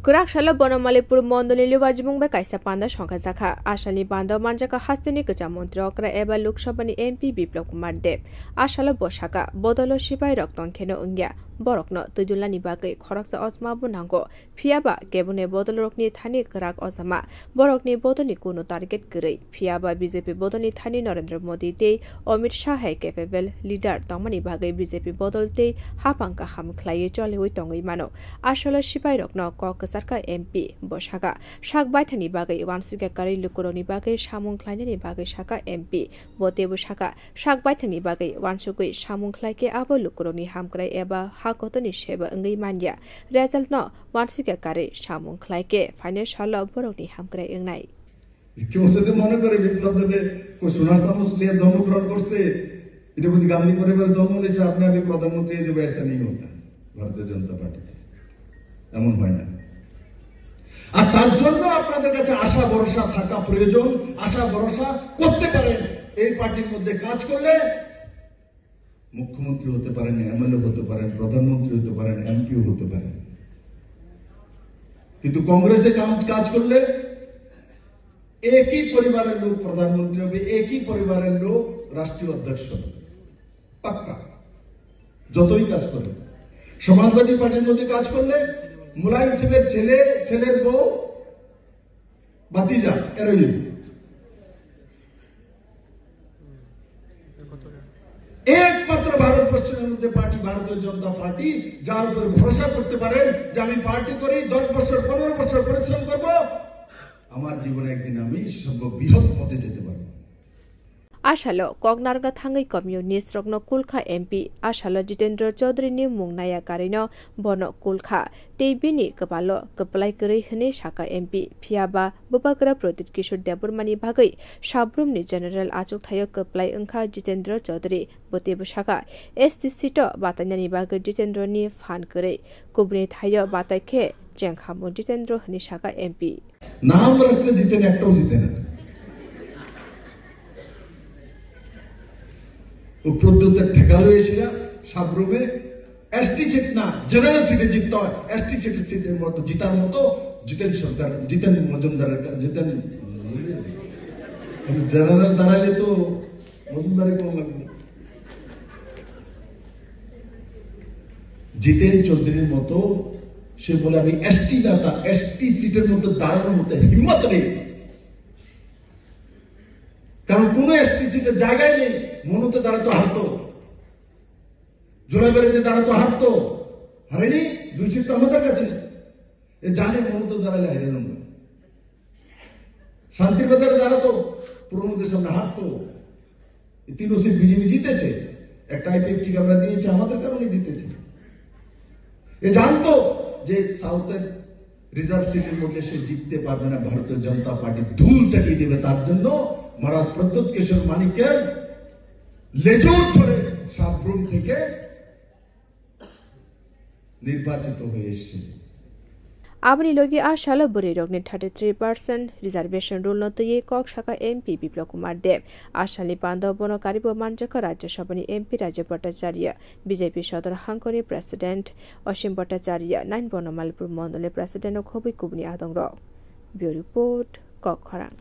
Kurakshalo Bonomalipur Mondoli Wajmung Kaisa Panda Shonka Zaka, Ashani Banda Manjaka Hastini Kajamontra Okra Eba Lukshabani MP Biplok Kumar Dev, Ashalo Boshaka, Bodolo Shibai Rokton Keno Ungia, Borokno, Tudulani Bagi, Koraksa Osma Bunango, Piaba, Gebune Bodolokni Tani Karak Osama, Borokni Bodoni Kuno Target Gray, Piaba BJP Bodoni Tani Narendra Modi Day, Omit Shahe Kevel, Leader Tomani Bagi BJP Bodol Day, Hapanka Ham Clay Jolly Witongi Mano, Ashalo Shibai Rokno Kok Sarka MP Boshaka Shakbaitani Bagai Wansuga Kari Lukuroni Bagai Shamung Kleinani Bagai Shaka MP Bote Bushaka Shakbaitani Bagai Wansugui Shamung Klaike Abo Lukuroni Hamkrai Eba Hakotoni Sheba Ngi Manja Result no Wansuga Kari Shamung Klaike Financial Boroni Hamkrai Ngai কেউ যদি মনে করে বিপ্লব দেবে সোনার চামচ নিয়ে জন্মগ্রহণ করছে এটা যদি গান্ধী পরিবারের জন্ম নিয়েছে আপনি আমি প্রধানমন্ত্রী এই দেবে ऐसा नहीं होता ভারতীয় জনতা পার্টিতে এমন হয় না আর তার জন্য আপনাদের কাছে আশা ভরসা থাকা প্রয়োজন আশা ভরসা করতে পারেন এই পার্টির মধ্যে কাজ করলে মুখ্যমন্ত্রী হতে পারেন এমএলএ হতে পারেন প্রধানমন্ত্রী হতে পারেন এমপিও হতে পারেন কিন্তু কংগ্রেসে কাজ করলে একই পরিবারের লোক প্রধানমন্ত্রী হবে একই পরিবারের লোক রাষ্ট্রীয় অধ্যক্ষ হবে পাক্কা যতই কাজ করে সমাজবাদী পার্টির মধ্যে কাজ করলে মুলায়ম সিংয়ের ছেলের বউ ভাতিজা এরই একমাত্র ভারতবর্ষের মধ্যে পার্টি ভারতীয় জনতা পার্টি যার উপর ভরসা করতে পারেন যে আমি পার্টি করি 10 বছর 15 বছর পরিশ্রম করব আমার জীবনে একদিন আমি সর্ববৃহৎ পদে যেতে পারবো Ashalo, Kognarga Tangai Communist Rogno Kulka MP, Ashalo Jitendra Chaudhary ni Mungnaya Karino, Bono Kulka, Tebini Kapalo, Kaplaikari Hane Shaka MP, Piaba, Bubakra Protit Kishur Deburmani Bagai, Shabrum ni General Achuk Thayo Kaplai Unka Jitendra Chaudhary, Botebu Shaka, Esti Sito, Batanyani Bagai Jitendra ni Fan Kare, Kubri Thayo Batake, Jenkhamo Jitendra Hane Shaka MP. Naam rakse jiten ektaও জিতে না প্রদ্যোতের ঠেকালো এসেরা সাবরুমে ST seat না general সিটে জিততে হয় ST সিটের মতো জিতার মতো জিতেন সরকার জিতেন মজুমদার জিতেন general দাঁড়ালে তো মজুমদারে কম লাগবে জিতেন চৌধুরীর মতো সে বলে আমি এসটি নেতা এসটি সিটের মধ্যে দাঁড়ানোর মতো হিম্মত নেই কারণ কোন এসটি সিটের জায়গায় নেই মনোতে দাঁড়াতো হারতো জোড়াবাড়িতে দাঁড়াতো হারতো হারেনি 2 সিট তো আমাদের কাছে এ জানে মনোতে দাঁড়ালে হারে যাবে শান্তির বাজারে দাঁড়াতো প্রণোদের সামনে হারতো এই 3 সিট বিজেপি জিতেছে একটা আইপিএফটি আমরা দিয়েছি আমাদের কারণে জিতেছে এ জানতো যে সাউথের রিজার্ভ সিটের মধ্যে সে জিততে পারবে না ভারতীয় জনতা পার্টি ধুল চাকিয়ে দেবে তার জন্য মহারাজ প্রদ্যোৎ কিশোর মানিকের লেজুর ধরে সাবরুম থেকে নির্বাচিত হয়ে এসেছে Abani Logi Ashalo Buri Rogni 33% reservation rule not the Kok Shaka MP Biplok Kumar Dev, Ashali Panda Bono Karibo Manjaka Rajya Sabani MP Raja Bhattacharya, BJP Shodhar Hankoni President, Oshim Bhattacharya, 9 Bono Malipur Mondole President of Khobi Kubni Adongro. Bureau Report, Kok Kharang.